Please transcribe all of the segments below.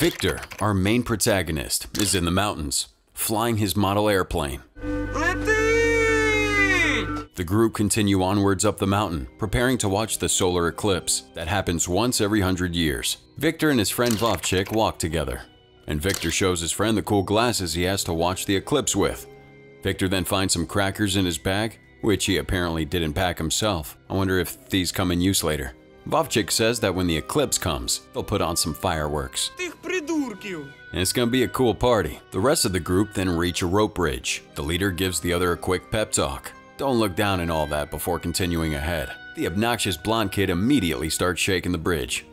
Victor, our main protagonist, is in the mountains, flying his model airplane. The group continue onwards up the mountain, preparing to watch the solar eclipse that happens once every 100 years. Victor and his friend Vovchik walk together, and Victor shows his friend the cool glasses he has to watch the eclipse with. Victor then finds some crackers in his bag, which he apparently didn't pack himself. I wonder if these come in use later. Vovchik says that when the eclipse comes, they'll put on some fireworks. And it's gonna be a cool party. The rest of the group then reach a rope bridge. The leader gives the other a quick pep talk. Don't look down and all that before continuing ahead. The obnoxious blonde kid immediately starts shaking the bridge.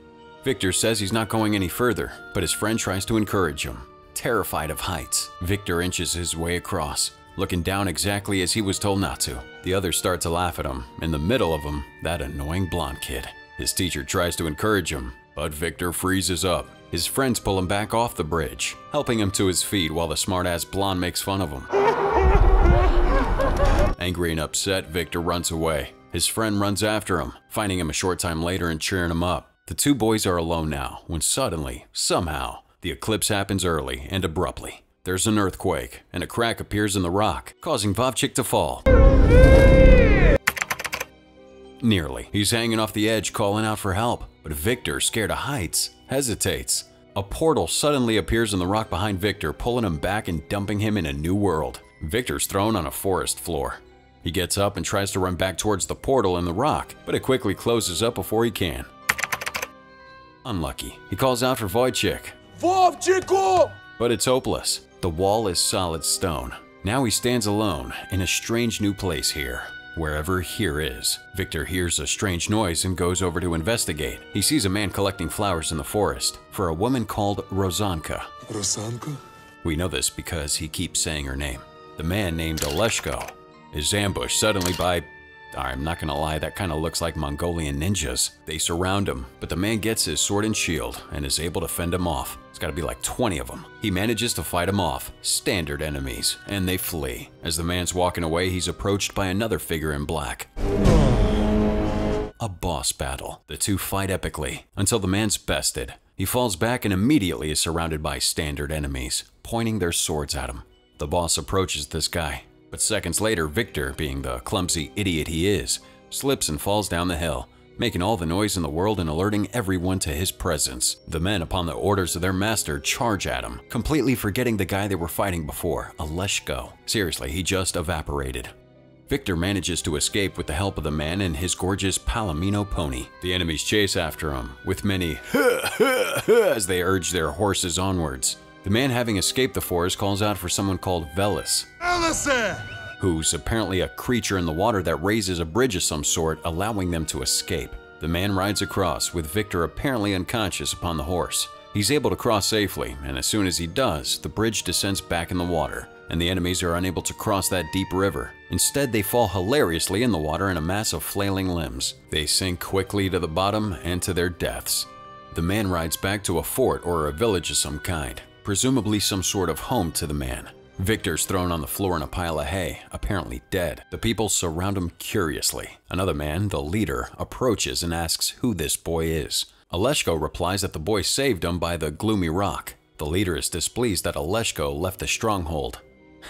Victor says he's not going any further, but his friend tries to encourage him. Terrified of heights, Victor inches his way across, looking down exactly as he was told not to. The others start to laugh at him. In the middle of them, that annoying blonde kid. His teacher tries to encourage him, but Victor freezes up. His friends pull him back off the bridge, helping him to his feet while the smart-ass blonde makes fun of him. Angry and upset, Victor runs away. His friend runs after him, finding him a short time later and cheering him up. The two boys are alone now, when suddenly, somehow, the eclipse happens early and abruptly. There's an earthquake, and a crack appears in the rock, causing Vovchik to fall. Nearly. He's hanging off the edge, calling out for help, but Victor, scared of heights, hesitates. A portal suddenly appears in the rock behind Victor, pulling him back and dumping him in a new world. Victor's thrown on a forest floor. He gets up and tries to run back towards the portal in the rock, but it quickly closes up before he can. Unlucky. He calls out for Vovchik. Vovchiko! But it's hopeless. The wall is solid stone. Now he stands alone in a strange new place here. Wherever here is. Victor hears a strange noise and goes over to investigate. He sees a man collecting flowers in the forest for a woman called Rosanka. Rosanka? We know this because he keeps saying her name. The man named Oleshko is ambushed suddenly by, I'm not gonna lie, that kind of looks like Mongolian ninjas. They surround him, but the man gets his sword and shield and is able to fend him off. It's gotta be like 20 of them. He manages to fight them off, standard enemies, and they flee. As the man's walking away, he's approached by another figure in black. A boss battle. The two fight epically until the man's bested. He falls back and immediately is surrounded by standard enemies, pointing their swords at him. The boss approaches this guy, but seconds later, Victor, being the clumsy idiot he is, slips and falls down the hill, making all the noise in the world and alerting everyone to his presence. The men, upon the orders of their master, charge at him, completely forgetting the guy they were fighting before, Oleshko. Seriously, he just evaporated. Victor manages to escape with the help of the man and his gorgeous Palomino pony. The enemies chase after him, with many as they urge their horses onwards. The man, having escaped the forest, calls out for someone called Velis, who's apparently a creature in the water that raises a bridge of some sort, allowing them to escape. The man rides across, with Victor apparently unconscious upon the horse. He's able to cross safely, and as soon as he does, the bridge descends back in the water, and the enemies are unable to cross that deep river. Instead, they fall hilariously in the water in a mass of flailing limbs. They sink quickly to the bottom and to their deaths. The man rides back to a fort or a village of some kind, presumably some sort of home to the man. Victor's thrown on the floor in a pile of hay, apparently dead. The people surround him curiously. Another man, the leader, approaches and asks who this boy is. Oleshko replies that the boy saved him by the gloomy rock. The leader is displeased that Oleshko left the stronghold.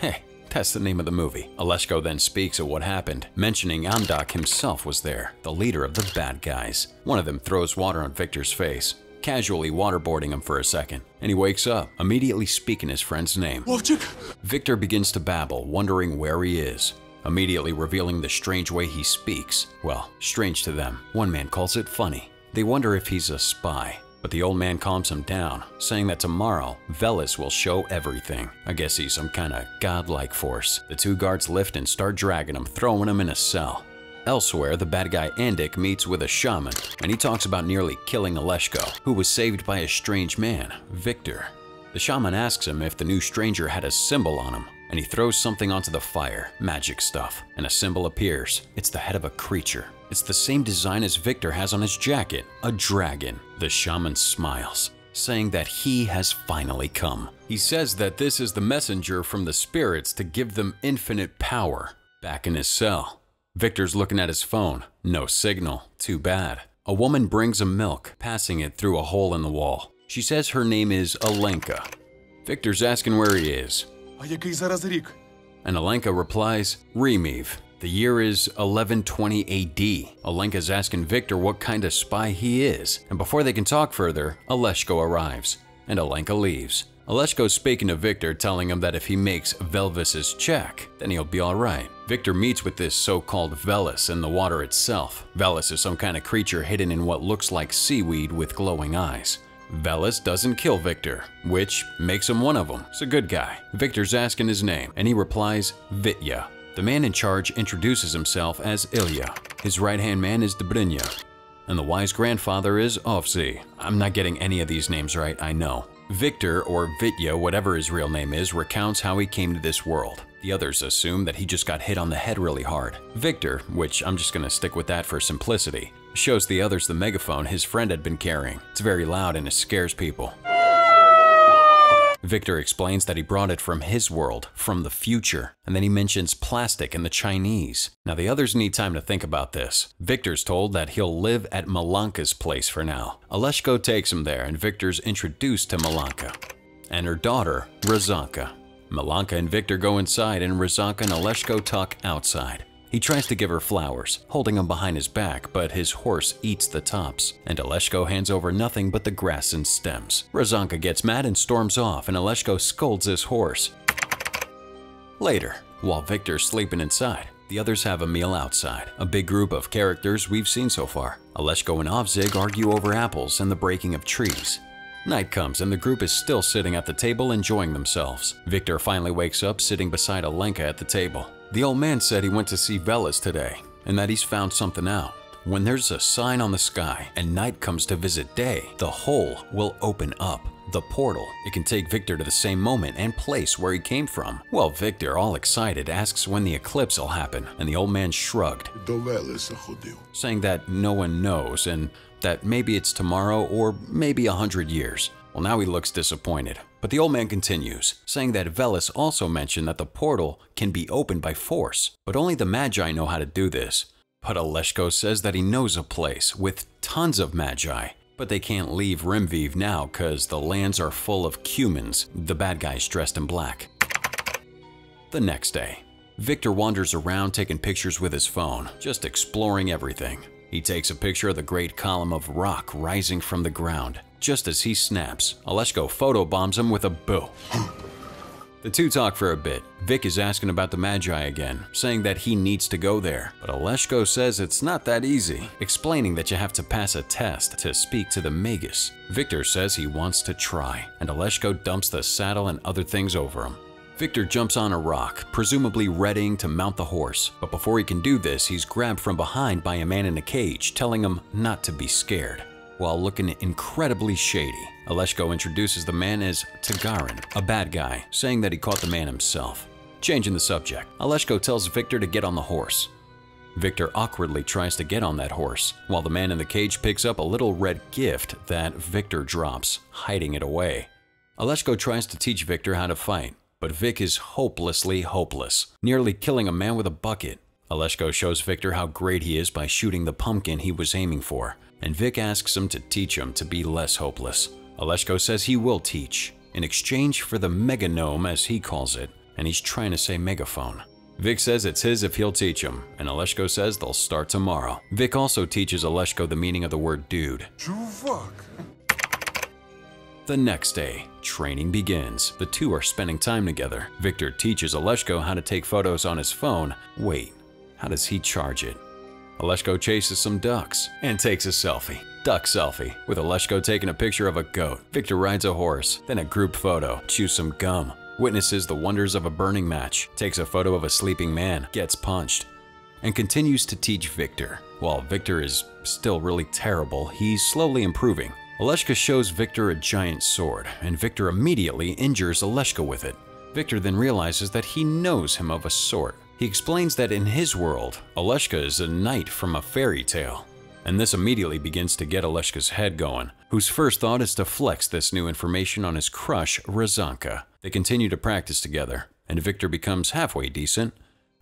Hey, that's the name of the movie. Oleshko then speaks of what happened, mentioning Amdak himself was there, the leader of the bad guys. One of them throws water on Victor's face, casually waterboarding him for a second, and he wakes up, immediately speaking his friend's name. Vovchik! Victor begins to babble, wondering where he is, immediately revealing the strange way he speaks. Well, strange to them. One man calls it funny. They wonder if he's a spy, but the old man calms him down, saying that tomorrow, Velis will show everything. I guess he's some kind of godlike force. The two guards lift and start dragging him, throwing him in a cell. Elsewhere, the bad guy Andik meets with a shaman, and he talks about nearly killing Oleshko, who was saved by a strange man, Victor. The shaman asks him if the new stranger had a symbol on him, and he throws something onto the fire, magic stuff, and a symbol appears. It's the head of a creature. It's the same design as Victor has on his jacket, a dragon. The shaman smiles, saying that he has finally come. He says that this is the messenger from the spirits to give them infinite power. Back in his cell, Victor's looking at his phone. No signal. Too bad. A woman brings him milk, passing it through a hole in the wall. She says her name is Alenka. Victor's asking where he is. А який зараз рік? And Alenka replies, Remiv. The year is 1120 AD. Alenka's asking Victor what kind of spy he is, and before they can talk further, Oleshko arrives, and Alenka leaves. Oleshko's speaking to Victor, telling him that if he makes Velvis's check, then he'll be alright. Victor meets with this so-called Velis in the water itself. Velis is some kind of creature hidden in what looks like seaweed with glowing eyes. Velis doesn't kill Victor, which makes him one of them. He's a good guy. Victor's asking his name, and he replies, Vitya. The man in charge introduces himself as Ilya. His right-hand man is Dobrynya, and the wise grandfather is Ovsy. I'm not getting any of these names right, I know. Victor, or Vitya, whatever his real name is, recounts how he came to this world. The others assume that he just got hit on the head really hard. Victor, which I'm just gonna stick with that for simplicity, shows the others the megaphone his friend had been carrying. It's very loud and it scares people. Victor explains that he brought it from his world, from the future, and then he mentions plastic and the Chinese. Now the others need time to think about this. Victor's told that he'll live at Malanka's place for now. Oleshko takes him there and Victor's introduced to Malanka and her daughter, Razanka. Malanka and Victor go inside and Razanka and Oleshko talk outside. He tries to give her flowers, holding them behind his back, but his horse eats the tops, and Oleshko hands over nothing but the grass and stems. Razanka gets mad and storms off, and Oleshko scolds his horse. Later, while Victor's sleeping inside, the others have a meal outside. A big group of characters we've seen so far. Oleshko and Ovzig argue over apples and the breaking of trees. Night comes and the group is still sitting at the table enjoying themselves. Victor finally wakes up sitting beside Alenka at the table. The old man said he went to see Velis today and that he's found something out. When there's a sign on the sky and night comes to visit day, the hole will open up. The portal. It can take Victor to the same moment and place where he came from. Well, Victor, all excited, asks when the eclipse will happen, and the old man shrugged, saying that no one knows and that maybe it's tomorrow or maybe 100 years. Well, now he looks disappointed. But the old man continues, saying that Velis also mentioned that the portal can be opened by force, but only the Magi know how to do this. But Oleshko says that he knows a place with tons of Magi, but they can't leave Rimviv now cause the lands are full of Cumans, the bad guys dressed in black. The next day, Victor wanders around taking pictures with his phone, just exploring everything. He takes a picture of the great column of rock rising from the ground. Just as he snaps, Oleshko photobombs him with a boo. The two talk for a bit. Vic is asking about the Magi again, saying that he needs to go there. But Oleshko says it's not that easy, explaining that you have to pass a test to speak to the Magus. Victor says he wants to try, and Oleshko dumps the saddle and other things over him. Victor jumps on a rock, presumably readying to mount the horse. But before he can do this, he's grabbed from behind by a man in a cage, telling him not to be scared. While looking incredibly shady, Oleshko introduces the man as Tagarin, a bad guy, saying that he caught the man himself. Changing the subject, Oleshko tells Victor to get on the horse. Victor awkwardly tries to get on that horse, while the man in the cage picks up a little red gift that Victor drops, hiding it away. Oleshko tries to teach Victor how to fight, but Vic is hopelessly hopeless, nearly killing a man with a bucket. Oleshko shows Victor how great he is by shooting the pumpkin he was aiming for, and Vic asks him to teach him to be less hopeless. Oleshko says he will teach, in exchange for the meganome as he calls it, and he's trying to say megaphone. Vic says it's his if he'll teach him, and Oleshko says they'll start tomorrow. Vic also teaches Oleshko the meaning of the word dude. Чувак. The next day, training begins. The two are spending time together. Victor teaches Oleshko how to take photos on his phone. Wait, how does he charge it? Oleshko chases some ducks and takes a selfie. Duck selfie, with Oleshko taking a picture of a goat. Victor rides a horse, then a group photo, chews some gum, witnesses the wonders of a burning match, takes a photo of a sleeping man, gets punched, and continues to teach Victor. While Victor is still really terrible, he's slowly improving. Oleshko shows Victor a giant sword, and Victor immediately injures Oleshko with it. Victor then realizes that he knows him of a sort. He explains that in his world, Oleshka is a knight from a fairy tale. And this immediately begins to get Oleshka's head going, whose first thought is to flex this new information on his crush, Razanka. They continue to practice together, and Victor becomes halfway decent.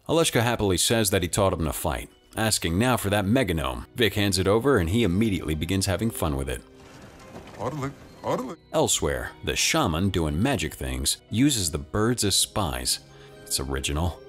Oleshka happily says that he taught him to fight, asking now for that meganome. Vic hands it over and he immediately begins having fun with it. Орлик, Orla? Elsewhere, the shaman doing magic things uses the birds as spies. It's original.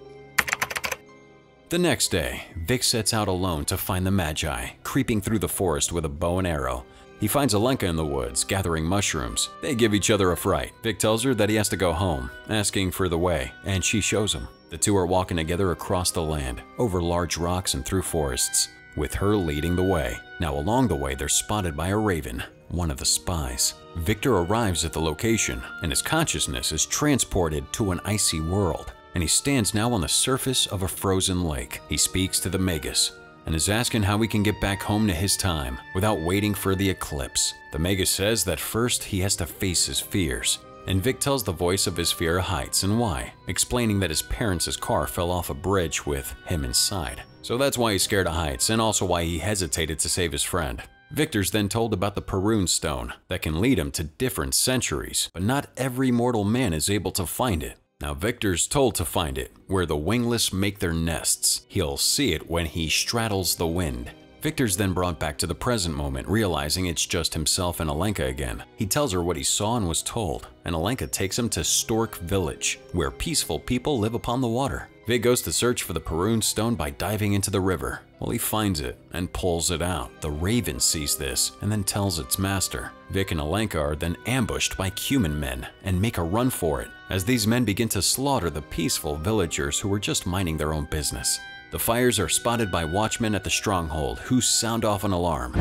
The next day, Vic sets out alone to find the Magi, creeping through the forest with a bow and arrow. He finds Alenka in the woods, gathering mushrooms. They give each other a fright. Vic tells her that he has to go home, asking for the way, and she shows him. The two are walking together across the land, over large rocks and through forests, with her leading the way. Now along the way, they're spotted by a raven, one of the spies. Victor arrives at the location, and his consciousness is transported to an icy world, and he stands now on the surface of a frozen lake. He speaks to the Magus, and is asking how he can get back home to his time without waiting for the eclipse. The Magus says that first he has to face his fears, and Vic tells the voice of his fear of heights and why, explaining that his parents' car fell off a bridge with him inside. So that's why he's scared of heights, and also why he hesitated to save his friend. Victor's then told about the Perun Stone that can lead him to different centuries, but not every mortal man is able to find it. Now Victor's told to find it where the wingless make their nests. He'll see it when he straddles the wind. Victor's then brought back to the present moment, realizing it's just himself and Alenka again. He tells her what he saw and was told, and Alenka takes him to Stork Village, where peaceful people live upon the water. Vic goes to search for the Perun Stone by diving into the river. Well, he finds it and pulls it out. The raven sees this and then tells its master. Vic and Alenka are then ambushed by Cuman men and make a run for it, as these men begin to slaughter the peaceful villagers who were just minding their own business. The fires are spotted by watchmen at the stronghold, who sound off an alarm,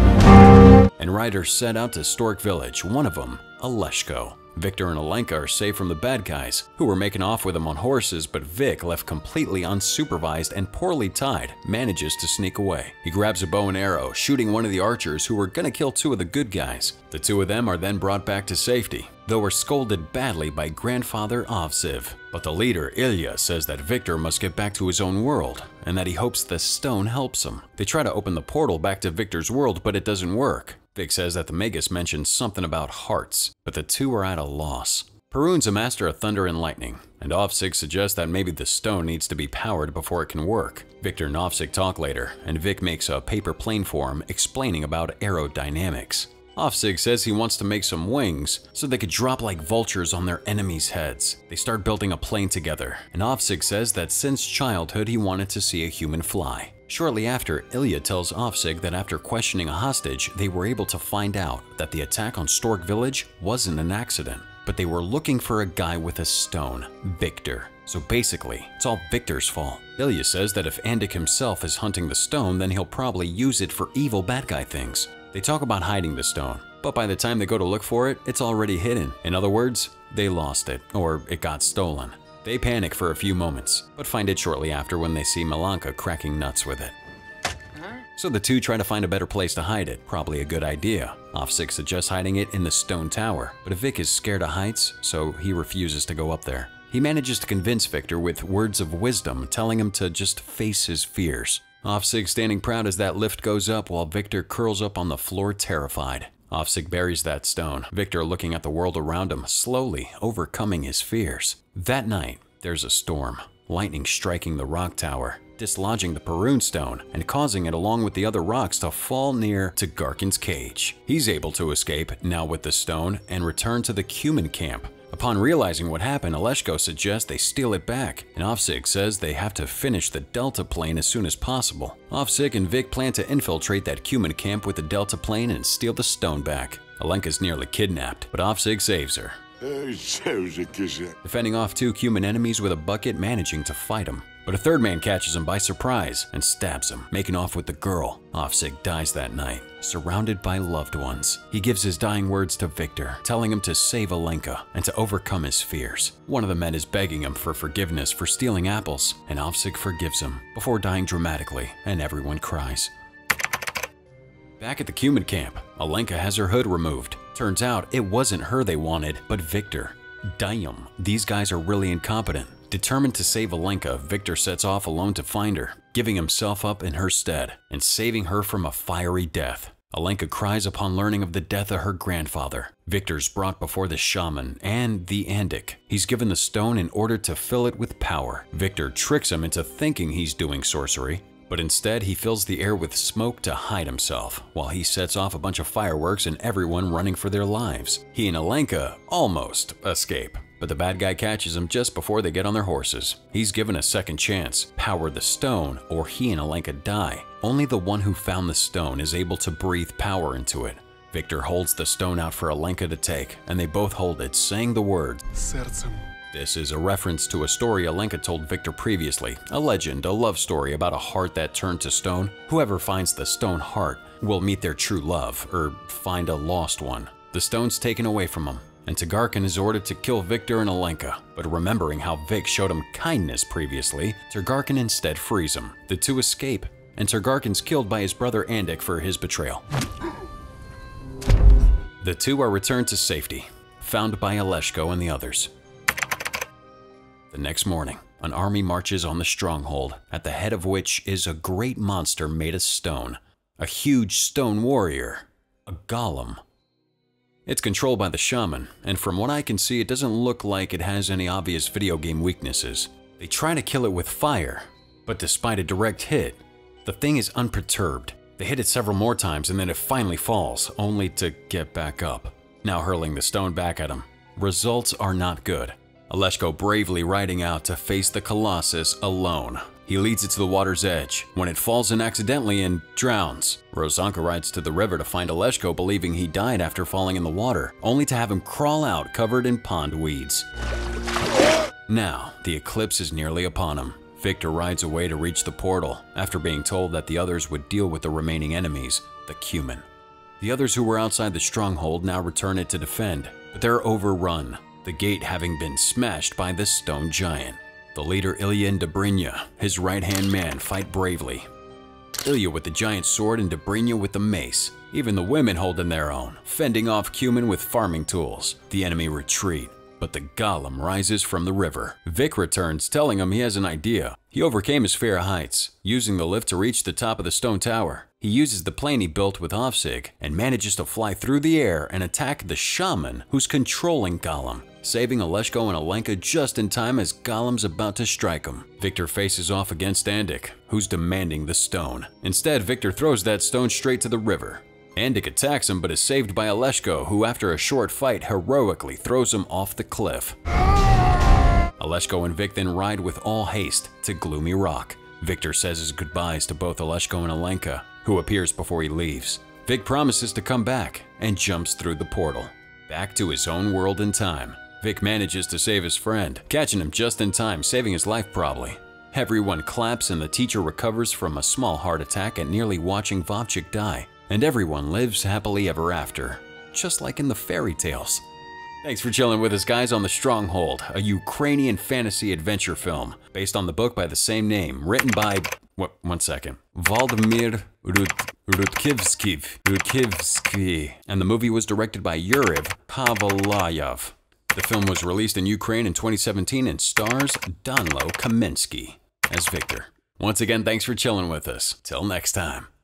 and riders set out to Stork Village, one of them, Aleshko. Victor and Alenka are saved from the bad guys, who were making off with them on horses, but Vic, left completely unsupervised and poorly tied, manages to sneak away. He grabs a bow and arrow, shooting one of the archers who were gonna kill two of the good guys. The two of them are then brought back to safety, though were scolded badly by grandfather Ovsiv. But the leader, Ilya, says that Victor must get back to his own world, and that he hopes the stone helps him. They try to open the portal back to Victor's world, but it doesn't work. Vic says that the Magus mentioned something about hearts, but the two are at a loss. Perun's a master of thunder and lightning, and Ovsig suggests that maybe the stone needs to be powered before it can work. Victor and Ovsig talk later, and Vic makes a paper plane for him explaining about aerodynamics. Ovsig says he wants to make some wings so they could drop like vultures on their enemies' heads. They start building a plane together, and Ovsig says that since childhood he wanted to see a human fly. Shortly after, Ilya tells Ovsig that after questioning a hostage, they were able to find out that the attack on Stork Village wasn't an accident, but they were looking for a guy with a stone, Victor. So basically, it's all Victor's fault. Ilya says that if Andik himself is hunting the stone, then he'll probably use it for evil bad guy things. They talk about hiding the stone, but by the time they go to look for it, it's already hidden. In other words, they lost it, or it got stolen. They panic for a few moments, but find it shortly after when they see Malanka cracking nuts with it. So the two try to find a better place to hide it, probably a good idea. Ovsig suggests hiding it in the stone tower, but Vic is scared of heights, so he refuses to go up there. He manages to convince Victor with words of wisdom, telling him to just face his fears. Ovsig standing proud as that lift goes up while Victor curls up on the floor terrified. Ovsig buries that stone, Victor looking at the world around him, slowly overcoming his fears. That night, there's a storm, lightning striking the rock tower, dislodging the Perun Stone and causing it along with the other rocks to fall near to Garkin's cage. He's able to escape, now with the stone, and return to the Cuman camp. Upon realizing what happened, Aleshko suggests they steal it back, and Ovsig says they have to finish the Delta plane as soon as possible. Ovsig and Vic plan to infiltrate that Cuman camp with the Delta plane and steal the stone back. Alenka's nearly kidnapped, but Ovsig saves her, defending off two Cuman enemies with a bucket, managing to fight him. But a third man catches him by surprise and stabs him, making off with the girl. Ovsig dies that night, surrounded by loved ones. He gives his dying words to Victor, telling him to save Alenka and to overcome his fears. One of the men is begging him for forgiveness for stealing apples, and Ovsig forgives him before dying dramatically, and everyone cries. Back at the Cuman camp, Alenka has her hood removed. Turns out it wasn't her they wanted, but Victor. Damn, these guys are really incompetent. Determined to save Alenka, Victor sets off alone to find her, giving himself up in her stead and saving her from a fiery death. Alenka cries upon learning of the death of her grandfather. Victor's brought before the shaman and the Andik. He's given the stone in order to fill it with power. Victor tricks him into thinking he's doing sorcery, But instead, he fills the air with smoke to hide himself, while he sets off a bunch of fireworks and everyone running for their lives. He and Alenka almost escape, but the bad guy catches him just before they get on their horses. He's given a second chance: power the stone or he and Alenka die. Only the one who found the stone is able to breathe power into it. Victor holds the stone out for Alenka to take, and they both hold it, saying the words, Сердцем. This is a reference to a story Alenka told Victor previously, a legend, a love story about a heart that turned to stone. Whoever finds the stone heart will meet their true love, or find a lost one. The stone's taken away from him, and Tagarkin is ordered to kill Victor and Alenka. But remembering how Vic showed him kindness previously, Tagarkin instead frees him. The two escape, and Tagarkin's killed by his brother Andik for his betrayal. The two are returned to safety, found by Aleshko and the others. The next morning, an army marches on the stronghold, at the head of which is a great monster made of stone. A huge stone warrior. A golem. It's controlled by the shaman, and from what I can see, it doesn't look like it has any obvious video game weaknesses. They try to kill it with fire, but despite a direct hit, the thing is unperturbed. They hit it several more times and then it finally falls, only to get back up, now hurling the stone back at him. Results are not good. Aleshko bravely riding out to face the Colossus alone. He leads it to the water's edge, when it falls in accidentally and drowns. Rozanka rides to the river to find Aleshko, believing he died after falling in the water, only to have him crawl out covered in pond weeds. Now, the eclipse is nearly upon him. Victor rides away to reach the portal, after being told that the others would deal with the remaining enemies, the Cumin. The others who were outside the stronghold now return it to defend, but they're overrun, the gate having been smashed by the stone giant. The leader Ilya and Dobrynya, his right-hand man, fight bravely. Ilya with the giant sword and Dobrynya with the mace. Even the women holding their own, fending off Cumin with farming tools. The enemy retreat, but the golem rises from the river. Vic returns, telling him he has an idea. He overcame his fear of heights, using the lift to reach the top of the stone tower. He uses the plane he built with Ovsig and manages to fly through the air and attack the shaman who's controlling Golem, saving Aleshko and Alenka just in time as Golem's about to strike him. Victor faces off against Andik, who's demanding the stone. Instead, Victor throws that stone straight to the river. Andik attacks him but is saved by Aleshko, who after a short fight heroically throws him off the cliff. Aleshko and Vic then ride with all haste to Gloomy Rock. Victor says his goodbyes to both Aleshko and Alenka, who appears before he leaves. Vic promises to come back and jumps through the portal, back to his own world in time. Vic manages to save his friend, catching him just in time, saving his life probably. Everyone claps and the teacher recovers from a small heart attack at nearly watching Vovchik die. And everyone lives happily ever after, just like in the fairy tales. Thanks for chilling with us, guys, on The Stronghold, a Ukrainian fantasy adventure film based on the book by the same name, written by, Valdemir Rudkivsky, and the movie was directed by Yuriv Pavlayev. The film was released in Ukraine in 2017 and stars Danlo Kamensky as Victor. Once again, thanks for chilling with us. Till next time.